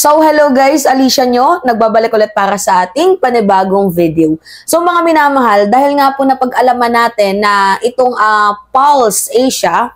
So, hello guys, Alicia nyo, nagbabalik ulit para sa ating panibagong video. So, mga minamahal, dahil nga po napag-alaman natin na itong Pulse Asia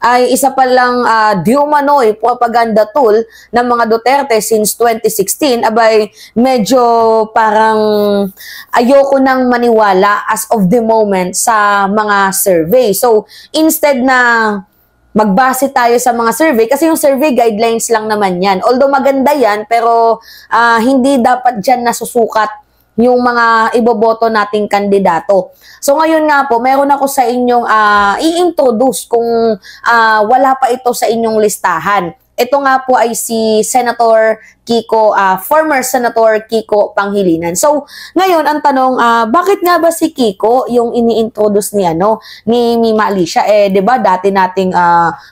ay isa palang di umano'y propaganda tool ng mga Duterte since 2016, abay medyo parang ayoko nang maniwala as of the moment sa mga survey. So, instead na magbase tayo sa mga survey, kasi yung survey guidelines lang naman yan. Although maganda yan, pero hindi dapat dyan nasusukat yung mga iboboto nating kandidato. So ngayon nga po, meron ako sa inyong i-introduce kung wala pa ito sa inyong listahan. Ito nga po ay si Senator Kiko, former Senator Kiko Pangilinan. So, ngayon ang tanong, bakit nga ba si Kiko yung ini-introduce ni Mima Alicia? 'Di ba dati nating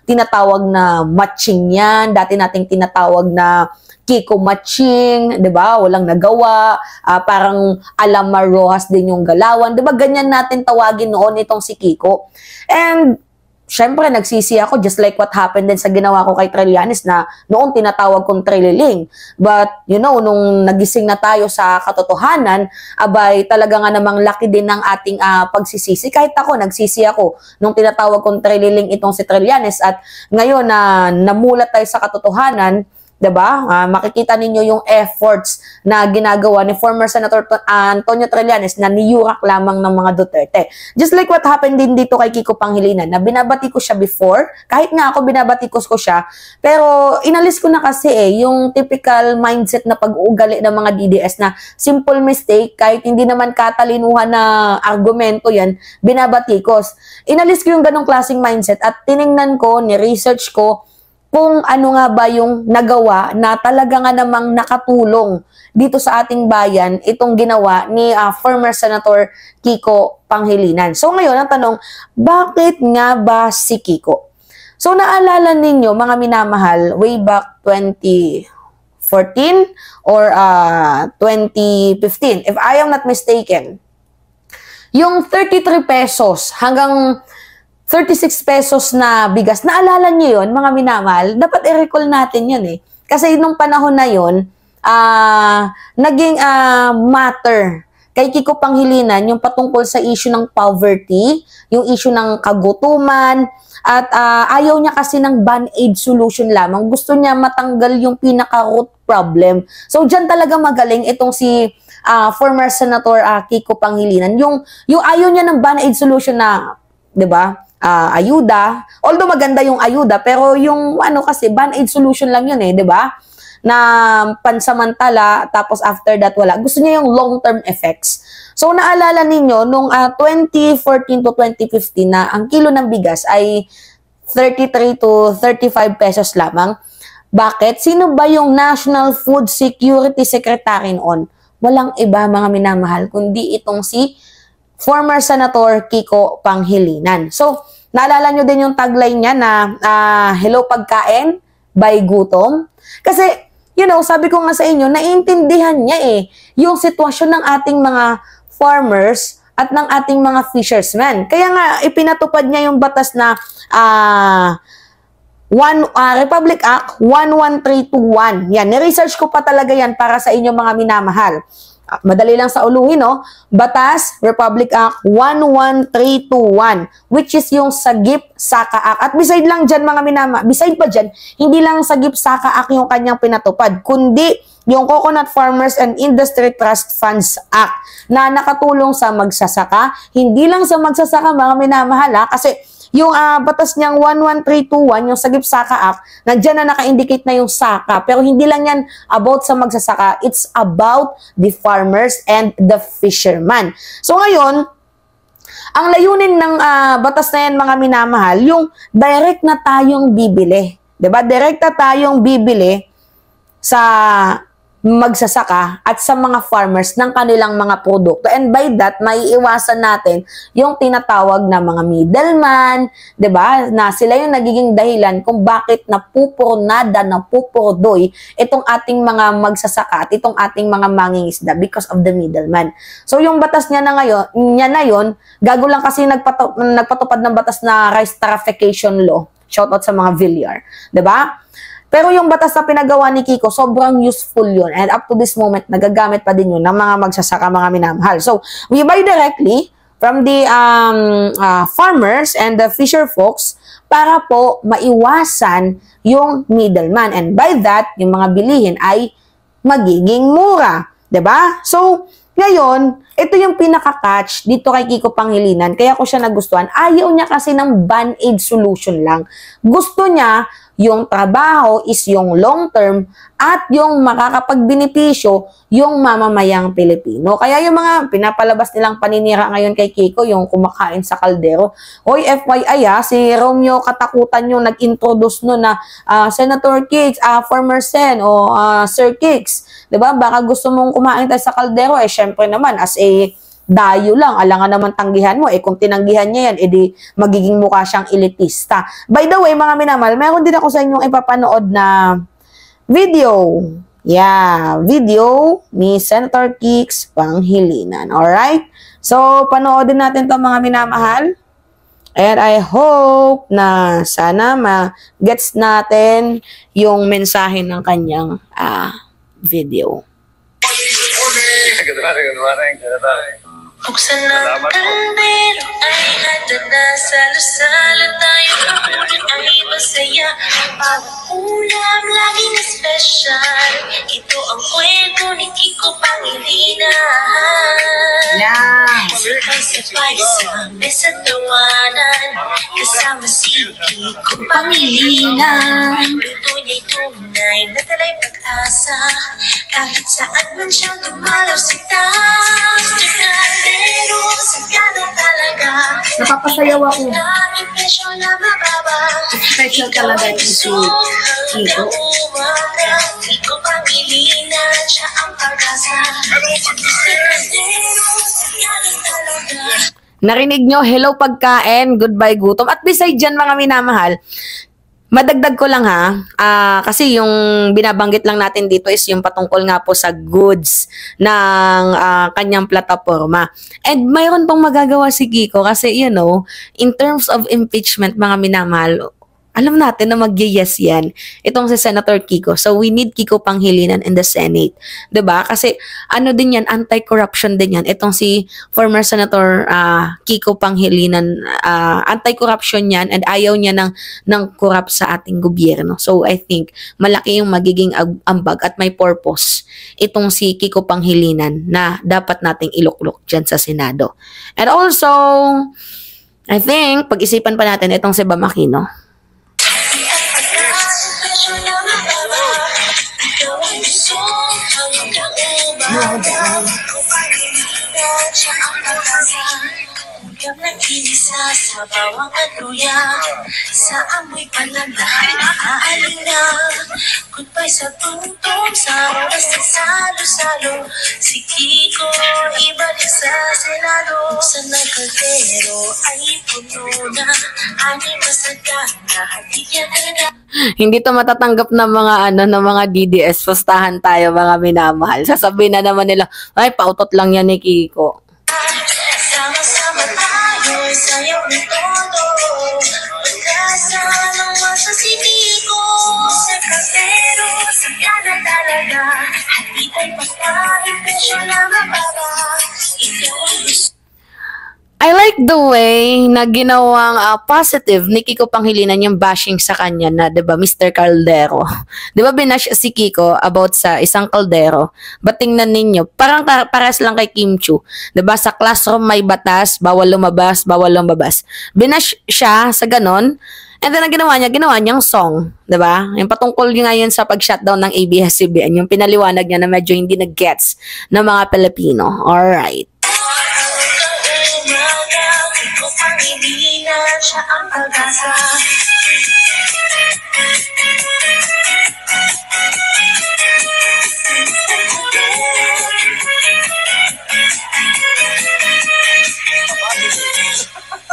tinatawag na matching 'yan, dati nating tinatawag na Kiko matching, 'di ba? Walang nagawa, parang Alamar Rojas din yung galawan, 'di ba? Ganyan natin tawagin noon itong si Kiko. And syempre, nagsisi ako just like what happened din sa ginawa ko kay Trillanes na noon tinatawag kong Trililing. But, you know, nung nagising na tayo sa katotohanan, abay talaga nga namang laki din ng ating pagsisisi. Kahit ako, nagsisi ako nung tinatawag kong Trililing itong si Trillanes at ngayon na namulat tayo sa katotohanan, diba? Makikita ninyo yung efforts na ginagawa ni former Senator Antonio Trillanes na niyurak lamang ng mga Duterte. Just like what happened din dito kay Kiko Pangilinan, na binabati ko siya before, kahit nga ako binabati ko siya, pero inalis ko na kasi yung typical mindset na pag-uugali ng mga DDS na simple mistake, kahit hindi naman katalinuhan na argumento yan, binabatikos. Inalis ko yung ganong klaseng mindset at tiningnan ko, ni-research ko, kung ano nga ba yung nagawa na talaga nga namang nakatulong dito sa ating bayan itong ginawa ni former Senator Kiko Pangilinan. So ngayon, ang tanong, bakit nga ba si Kiko? So naalala ninyo, mga minamahal, way back 2014 or 2015, if I am not mistaken, yung 33 pesos hanggang 36 pesos na bigas. Naalala niyo yun, mga minamahal? Dapat i-recall natin yun eh. Kasi nung panahon na yun, naging matter kay Kiko Pangilinan yung patungkol sa issue ng poverty, yung issue ng kagutuman, at ayaw niya kasi ng band-aid solution lamang. Gusto niya matanggal yung pinaka-root problem. So, dyan talaga magaling itong si former Senator Kiko Pangilinan. Yung ayaw niya ng band-aid solution na, di ba? Ayuda. Although maganda yung ayuda, pero yung kasi band-aid solution lang yun 'di ba? Na pansamantala, tapos after that wala. Gusto niya yung long-term effects. So naalala ninyo nung 2014 to 2015 na ang kilo ng bigas ay 33 to 35 pesos lamang. Bakit? Sino ba yung National Food Security Secretary noon? Walang iba, mga minamahal, kundi itong si former Senator Kiko Pangilinan. So, naalala nyo din yung tagline niya na hello pagkain, by gutom. Kasi, you know, sabi ko nga sa inyo, naiintindihan niya yung sitwasyon ng ating mga farmers at ng ating mga fishermen. Kaya nga, ipinatupad niya yung batas na Republic Act 11321. Yan, ni-research ko pa talaga yan para sa inyo, mga minamahal. Madali lang sa uluhin, no? Batas, Republic Act 11321, which is yung Sagip Saka Act. At beside lang dyan, mga beside pa dyan, hindi lang Sagip Saka Act yung kanyang pinatupad, kundi yung Coconut Farmers and Industry Trust Funds Act na nakatulong sa magsasaka. Hindi lang sa magsasaka, mga minamahal, kasi yung batas niyang 11321, yung Sagip Saka Act, nandiyan na naka-indicate na yung saka. Pero hindi lang yan about sa magsasaka, it's about the farmers and the fishermen. So ngayon, ang layunin ng batas na yan, mga minamahal, yung direct na tayong bibili. 'Di ba? Direct na tayong bibili sa magsasaka at sa mga farmers ng kanilang mga produkto. And by that, maiiwasan natin yung tinatawag na mga middleman, 'di ba? Na sila yung nagiging dahilan kung bakit napupurnada, napupurdoy itong ating mga magsasaka at itong ating mga mangingisda because of the middleman. So yung batas niya na ngayon, gago lang kasi nagpatupad ng batas na rice tariffication law. Shoutout sa mga Villar, 'di ba? Pero yung batas na pinagawa ni Kiko, sobrang useful yun. And up to this moment, nagagamit pa din yun ng mga magsasaka, mga minamahal. So, we buy directly from the farmers and the fisher folks para po maiwasan yung middleman. And by that, yung mga bilihin ay magiging mura. 'Di ba? So, ngayon, ito yung pinaka-catch dito kay Kiko Pangilinan. Kaya ko siya nagustuhan. Ayaw niya kasi ng band-aid solution lang. Gusto niya yung trabaho is yung long-term at yung makakapagbenepisyo yung mamamayang Pilipino. Kaya yung mga pinapalabas nilang paninira ngayon kay Kiko, yung kumakain sa kaldero. Hoy, FYI si Romeo Katakutan yung nag-introduce no na Senator Kicks, former Sen o Sir Kicks. 'Di ba? Baka gusto mong kumain tayo sa kaldero, syempre naman as a dayo lang, alangan naman tanggihan mo. Kung tinanggihan niya yan, edi magiging mukha siyang elitista. By the way, mga minamahal, meron din ako sa inyong ipapanood na video. Yeah, video ni Senator Kicks Pangilinan. Alright? So, panoodin natin to mga minamahal. And I hope na sana ma-gets natin yung mensahe ng kanyang video. Good morning. Buksan ng kaldero ay handa na salo-salo tayo kapunan ay masaya. Bawat ulam laging espesyal. Ito ang kwento ni Kiko Pangilinan. Sabay-sabay sa mesa't tawanan, kasama si Kiko Pangilinan. Luto niya'y tunay na talay pag-asa, kahit saan man siyang dumalaw si Kaldero, sagana talaga. Napapasayaw ako. Special talaga ito si Kiko. Kiko Pangilinan, siya ang pag-asa. Kaldero, sagana talaga. Narinig nyo, hello pagkain, goodbye gutom. At beside dyan mga minamahal, madagdag ko lang kasi yung binabanggit lang natin dito is yung patungkol nga po sa goods ng kanyang plataforma. And mayroon pang magagawa si Kiko kasi in terms of impeachment mga minamahal, alam natin na mag-yes yan. Itong si Senator Kiko. So, we need Kiko Pangilinan in the Senate. 'Di ba? Kasi, din yan, anti-corruption din yan. Itong si former Senator Kiko Pangilinan, anti-corruption yan and ayaw niya ng corrupt sa ating gobyerno. So, I think, malaki yung magiging ambag at may purpose itong si Kiko Pangilinan na dapat nating iluklok dyan sa Senado. And also, I think, pag-isipan pa natin itong si Bam Aquino. Hanggang nag-iisa sa bawang at luya, sa amoy panandahan aalin na. Goodbye sa tungtong, sa oras na salo-salo, si Kiko ibalik sa Senado. Sa nagkaldero ay puno na, aning masagana, hati niya na. Hindi to matatanggap ng mga ng mga DDS. Pustahan tayo mga minamahal. Sasabihin na naman nila, ay pautot lang yan ni Kiko. Sama-sama tayo, sayaw ng todo, pagkasanang masa si Kiko. Sa kaldero, sagana talaga, at ita'y pagkain, presyo na mababa. Ikaw ang gusto. I like the way na ginawang positive ni Kiko Pangilinan yung bashing sa kanya na, 'di ba, Mr. Caldero. 'Di ba binash si Kiko about sa isang kaldero? But tingnan ninyo, parang pares lang kay Kim Chu. 'Di ba, sa classroom may batas, bawal lumabas, bawal lumabas. Binash siya sa ganon. And then ang ginawa niyang song, 'di ba? Yung patungkol ngayon sa pag-shutdown ng ABS-CBN, yung pinaliwanag niya na medyo hindi nag-gets ng mga Pilipino. All right. Pangilinan, siya ang pag-asa.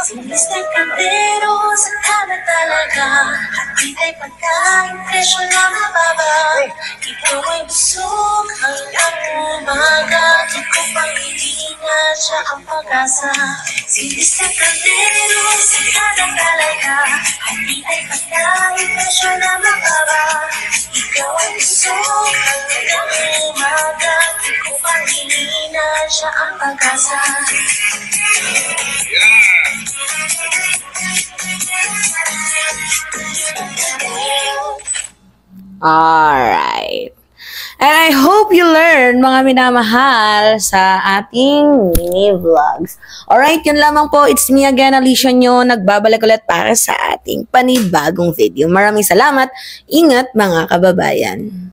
Sinis ng kaldero, sagana talaga, at ita'y pagkain, presyo na mababa. Ikaw ay busog hanggang umaga, Kiko Pangilinan. panghihinga, siya ang pag-asa. Sinis sa kaldero, sa kanang talaga. Hindi ay patay, presyo na makaba. Ikaw ang gusto, hanggang umaga. Di ko panghihinga, siya ang pag-asa. Alright. And I hope you learned, mga minamahal, sa ating mini vlogs. Alright, yun lamang po. It's me again, Alicia nyo. Nagbabalik ulit para sa ating panibagong video. Maraming salamat. Ingat, mga kababayan.